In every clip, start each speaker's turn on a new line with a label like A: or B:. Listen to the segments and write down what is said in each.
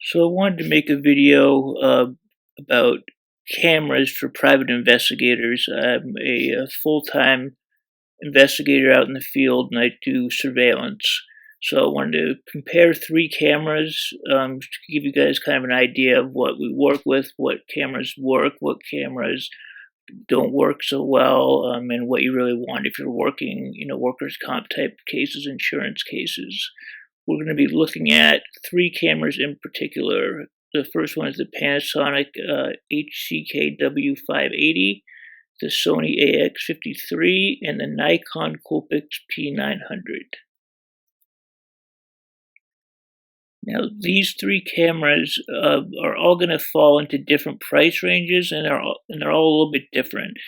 A: So I wanted to make a video about cameras for private investigators. I'm a full-time investigator out in the field, and I do surveillance. So I wanted to compare three cameras to give you guys kind of an idea of what we work with, what cameras work, what cameras don't work so well, and what you really want if you're working, workers' comp type cases, insurance cases. We're going to be looking at three cameras in particular. The first one is the Panasonic HCK-W580, the Sony AX53, and the Nikon Coolpix P900. Now, these three cameras are all going to fall into different price ranges, and they're all a little bit different.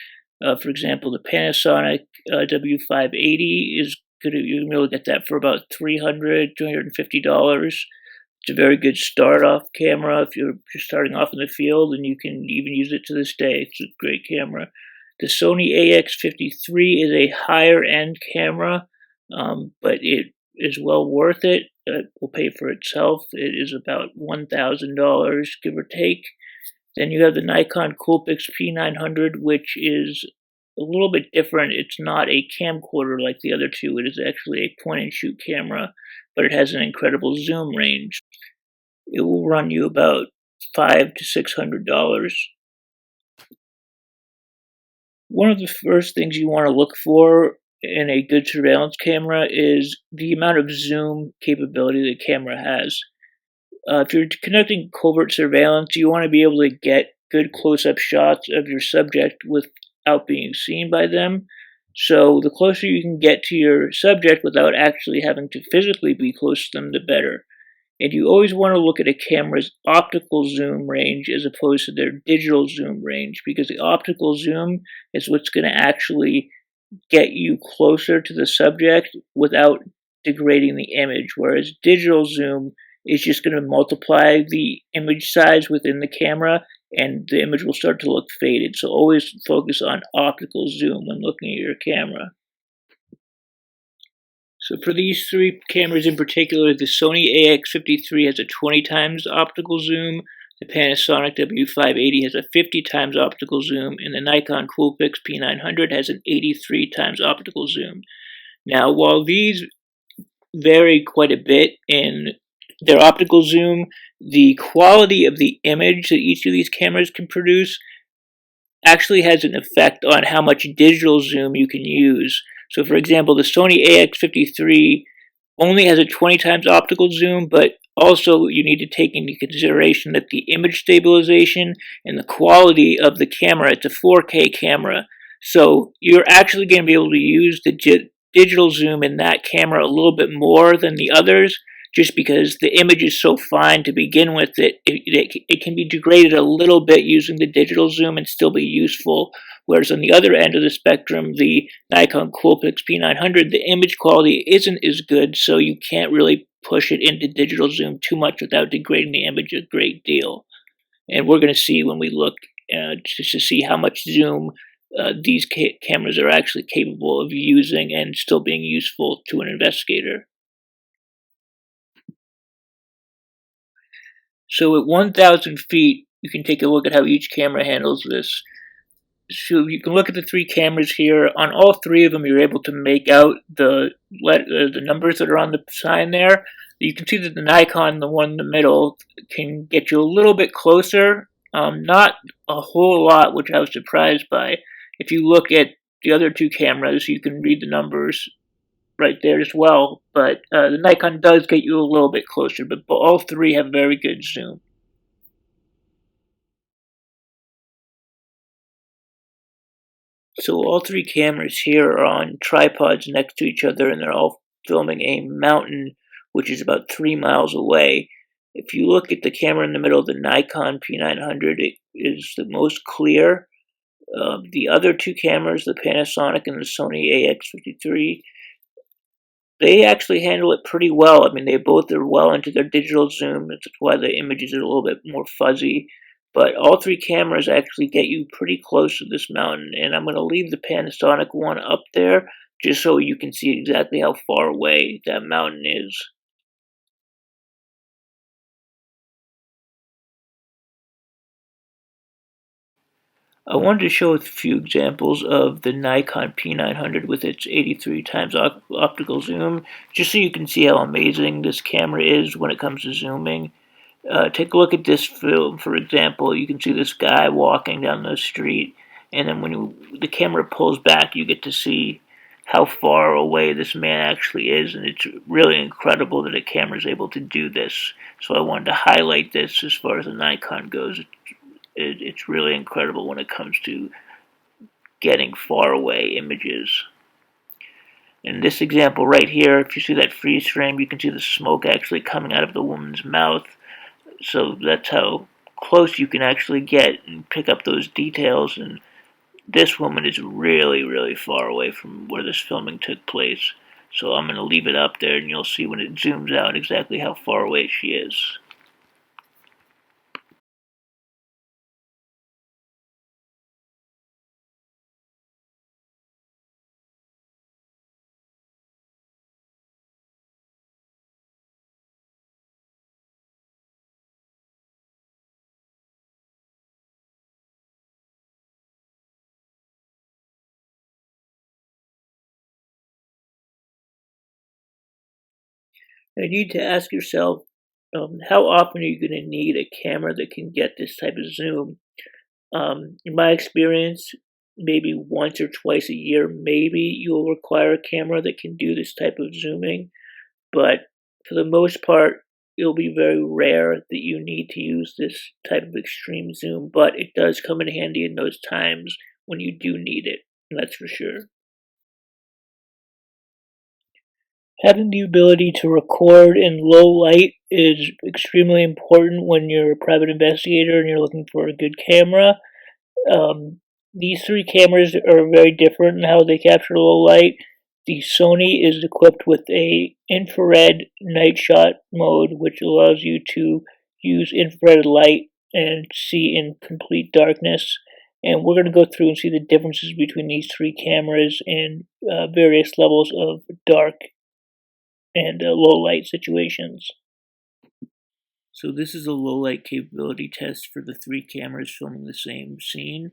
A: For example, the Panasonic W580 is good. You can really get that for about $350. It's a very good start-off camera if you're just starting off in the field, and you can even use it to this day. It's a great camera. The Sony AX53 is a higher-end camera, but it is well worth it. It will pay for itself. It is about $1,000, give or take. Then you have the Nikon Coolpix P900, which is a little bit different. It's not a camcorder like the other two. It is actually a point-and-shoot camera, but it has an incredible zoom range. It will run you about $500 to $600. One of the first things you want to look for in a good surveillance camera is the amount of zoom capability the camera has. If you're conducting covert surveillance, you want to be able to get good close-up shots of your subject without being seen by them. So the closer you can get to your subject without actually having to physically be close to them, the better. And you always want to look at a camera's optical zoom range as opposed to their digital zoom range, because the optical zoom is what's going to actually get you closer to the subject without degrading the image, whereas digital zoom is just going to multiply the image size within the camera, and the image will start to look faded. So always focus on optical zoom when looking at your camera. So for these three cameras in particular, the Sony AX53 has a 20 times optical zoom, the Panasonic W580 has a 50 times optical zoom, and the Nikon Coolpix P900 has an 83 times optical zoom. Now, while these vary quite a bit in their optical zoom, the quality of the image that each of these cameras can produce actually has an effect on how much digital zoom you can use. So for example, the Sony AX53 only has a 20 times optical zoom, but also you need to take into consideration that the image stabilization and the quality of the camera, it's a 4K camera. So you're actually going to be able to use the digital zoom in that camera a little bit more than the others, just because the image is so fine to begin with that it can be degraded a little bit using the digital zoom and still be useful. Whereas on the other end of the spectrum, the Nikon Coolpix P900, the image quality isn't as good, so you can't really push it into digital zoom too much without degrading the image a great deal. And we're going to see when we look just to see how much zoom these cameras are actually capable of using and still being useful to an investigator. So at 1,000 feet, you can take a look at how each camera handles this. So you can look at the three cameras here. On all three of them, you're able to make out the numbers that are on the sign there. You can see that the Nikon, the one in the middle, can get you a little bit closer. Not a whole lot, which I was surprised by. If you look at the other two cameras, you can read the numbers right there as well. But the Nikon does get you a little bit closer, but all three have very good zoom. So all three cameras here are on tripods next to each other, and they're all filming a mountain which is about 3 miles away. If you look at the camera in the middle, the Nikon P900, it is the most clear. The other two cameras, the Panasonic and the Sony AX53, they actually handle it pretty well. I mean, they both are well into their digital zoom. That's why the images are a little bit more fuzzy. But all three cameras actually get you pretty close to this mountain. And I'm going to leave the Panasonic one up there just so you can see exactly how far away that mountain is. I wanted to show a few examples of the Nikon P900 with its 83 times optical zoom, just so you can see how amazing this camera is when it comes to zooming. Take a look at this film, for example. You can see this guy walking down the street, and then when the camera pulls back, you get to see how far away this man actually is, and it's really incredible that a camera is able to do this. So I wanted to highlight this as far as the Nikon goes. It's really incredible when it comes to getting far away images. In this example right here, if you see that freeze frame, you can see the smoke actually coming out of the woman's mouth. So that's how close you can actually get and pick up those details. And this woman is really, really far away from where this filming took place. So I'm going to leave it up there, and you'll see when it zooms out exactly how far away she is. You need to ask yourself, how often are you going to need a camera that can get this type of zoom? In my experience, maybe once or twice a year, maybe you'll require a camera that can do this type of zooming, but for the most part, it'll be very rare that you need to use this type of extreme zoom, but it does come in handy in those times when you do need it, that's for sure. Having the ability to record in low light is extremely important when you're a private investigator and you're looking for a good camera. These three cameras are very different in how they capture low light. The Sony is equipped with a infrared night shot mode, which allows you to use infrared light and see in complete darkness. And we're going to go through and see the differences between these three cameras and various levels of dark and low light situations. So this is a low light capability test for the three cameras filming the same scene.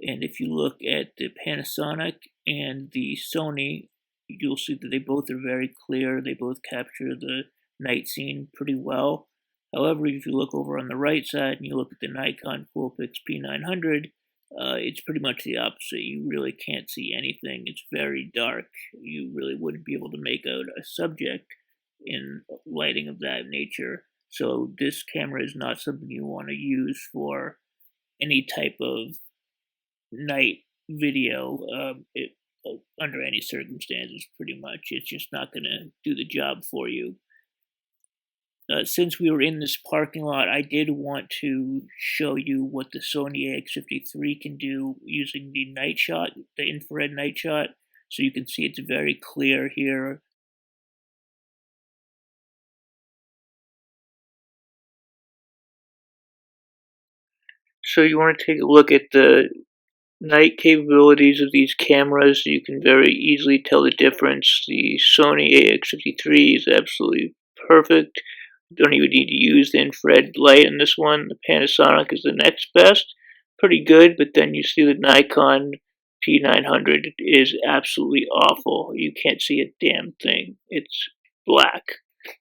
A: And if you look at the Panasonic and the Sony, you'll see that they both are very clear. They both capture the night scene pretty well. However, if you look over on the right side and you look at the Nikon Coolpix P900, it's pretty much the opposite. You really can't see anything. It's very dark. You really wouldn't be able to make out a subject in lighting of that nature. So this camera is not something you want to use for any type of night video under any circumstances, pretty much. It's just not going to do the job for you. Since we were in this parking lot, I did want to show you what the Sony AX53 can do using the night shot, the infrared night shot. So you can see it's very clear here. So you want to take a look at the night capabilities of these cameras. You can very easily tell the difference. The Sony AX53 is absolutely perfect. You don't even need to use the infrared light in this one. The Panasonic is the next best. Pretty good, but then you see the Nikon P900 is absolutely awful. You can't see a damn thing. It's black,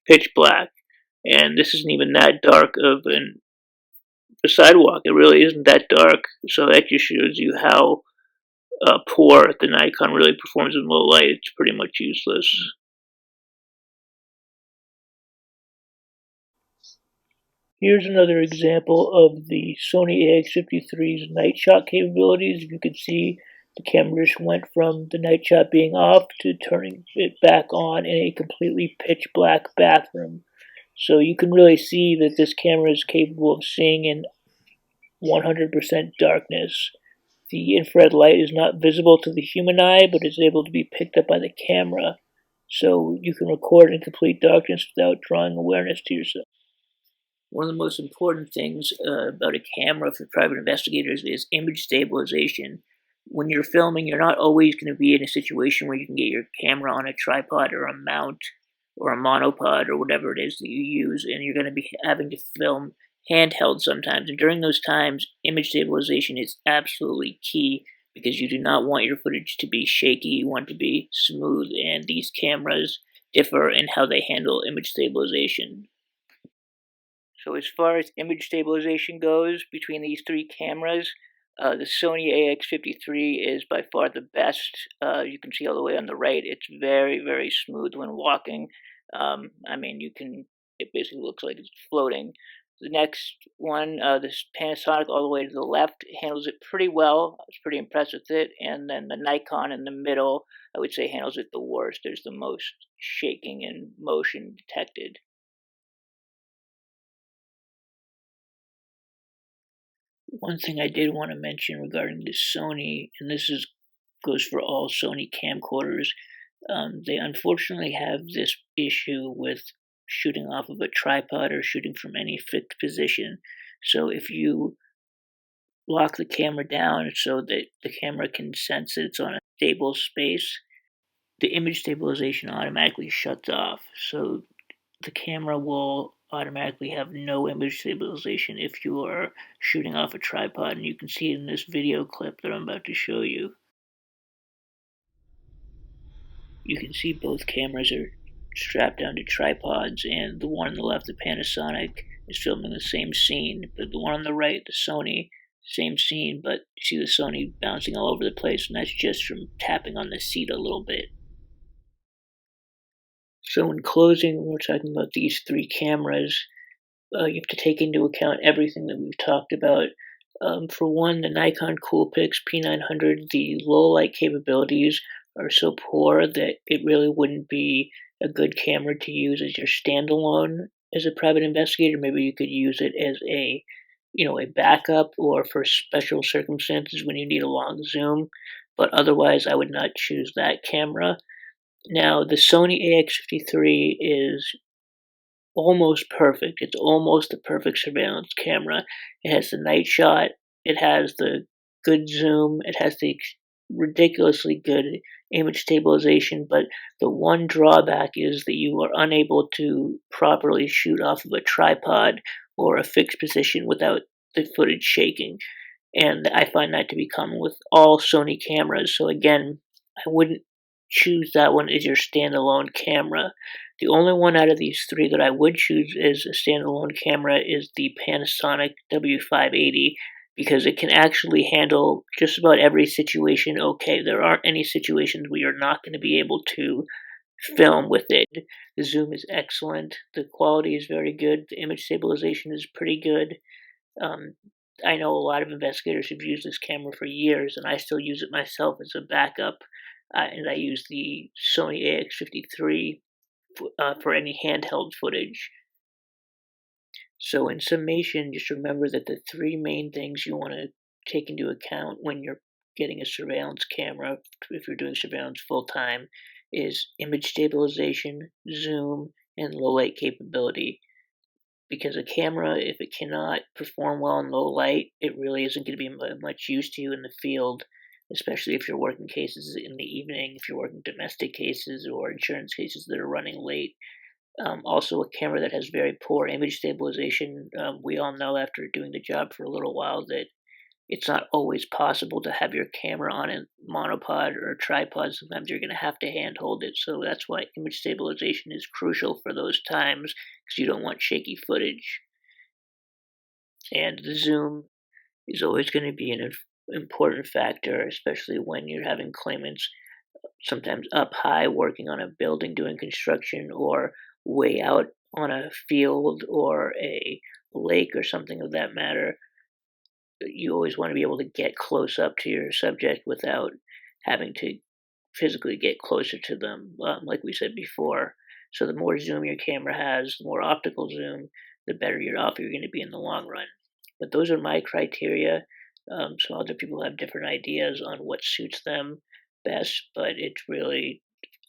A: pitch black. And this isn't even that dark of a sidewalk. It really isn't that dark. So that just shows you how poor the Nikon really performs in low light. It's pretty much useless. Here's another example of the Sony AX53's night shot capabilities. You can see the camera just went from the night shot being off to turning it back on in a completely pitch black bathroom. So you can really see that this camera is capable of seeing in 100% darkness. The infrared light is not visible to the human eye, but is able to be picked up by the camera. So you can record in complete darkness without drawing awareness to yourself. One of the most important things about a camera for private investigators is image stabilization. When you're filming, you're not always going to be in a situation where you can get your camera on a tripod or a mount or a monopod or whatever it is that you use, and you're going to be having to film handheld sometimes, and during those times, image stabilization is absolutely key because you do not want your footage to be shaky, you want it to be smooth, and these cameras differ in how they handle image stabilization. So as far as image stabilization goes between these three cameras, the Sony AX53 is by far the best. You can see all the way on the right. It's very, very smooth when walking. I mean, it basically looks like it's floating. The next one, this Panasonic all the way to the left, handles it pretty well. I was pretty impressed with it. And then the Nikon in the middle, I would say handles it the worst. There's the most shaking and motion detected. One thing I did want to mention regarding the Sony, and goes for all Sony camcorders, they unfortunately have this issue with shooting off of a tripod or shooting from any fixed position. So if you lock the camera down so that the camera can sense that it's on a stable space, the image stabilization automatically shuts off. So the camera will automatically have no image stabilization if you are shooting off a tripod, and you can see it in this video clip that I'm about to show you. You can see both cameras are strapped down to tripods, and the one on the left, the Panasonic, is filming the same scene, but the one on the right, the Sony, same scene, but you see the Sony bouncing all over the place, and that's just from tapping on the seat a little bit. So in closing, when we're talking about these three cameras, you have to take into account everything that we've talked about. For one, the Nikon Coolpix P900, the low light capabilities are so poor that it really wouldn't be a good camera to use as your standalone as a private investigator. Maybe you could use it as a backup or for special circumstances when you need a long zoom. But otherwise, I would not choose that camera. Now, the Sony AX53 is almost perfect. It's almost the perfect surveillance camera. It has the night shot. It has the good zoom. It has the ridiculously good image stabilization. But the one drawback is that you are unable to properly shoot off of a tripod or a fixed position without the footage shaking. And I find that to be common with all Sony cameras. So again, I wouldn't choose that one as your standalone camera. The only one out of these three that I would choose as a standalone camera is the Panasonic W580 because it can actually handle just about every situation okay. There aren't any situations where you're not going to be able to film with it. The zoom is excellent. The quality is very good. The image stabilization is pretty good. I know a lot of investigators who've used this camera for years, and I still use it myself as a backup. And I use the Sony AX53 for any handheld footage. So in summation, just remember that the three main things you want to take into account when you're getting a surveillance camera, if you're doing surveillance full time, is image stabilization, zoom, and low light capability. Because a camera, if it cannot perform well in low light, it really isn't going to be much use to you in the field, especially if you're working cases in the evening, if you're working domestic cases or insurance cases that are running late. Also, a camera that has very poor image stabilization. We all know after doing the job for a little while that it's not always possible to have your camera on a monopod or a tripod. Sometimes you're going to have to hand hold it. So that's why image stabilization is crucial for those times because you don't want shaky footage. And the zoom is always going to be an important factor, especially when you're having claimants sometimes up high working on a building doing construction or way out on a field or a lake or something of that matter. You always want to be able to get close up to your subject without having to physically get closer to them, like we said before. So the more zoom your camera has, the more optical zoom, the better off you're going to be in the long run. But those are my criteria. Some other people have different ideas on what suits them best, but it's really,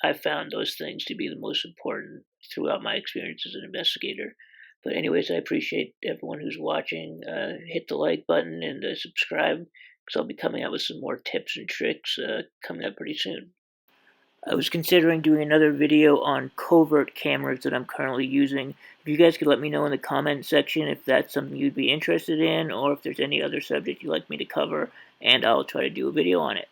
A: I've found those things to be the most important throughout my experience as an investigator. But anyways, I appreciate everyone who's watching. Hit the like button and subscribe because I'll be coming out with some more tips and tricks coming up pretty soon. I was considering doing another video on covert cameras that I'm currently using. If you guys could let me know in the comment section if that's something you'd be interested in, or if there's any other subject you'd like me to cover, and I'll try to do a video on it.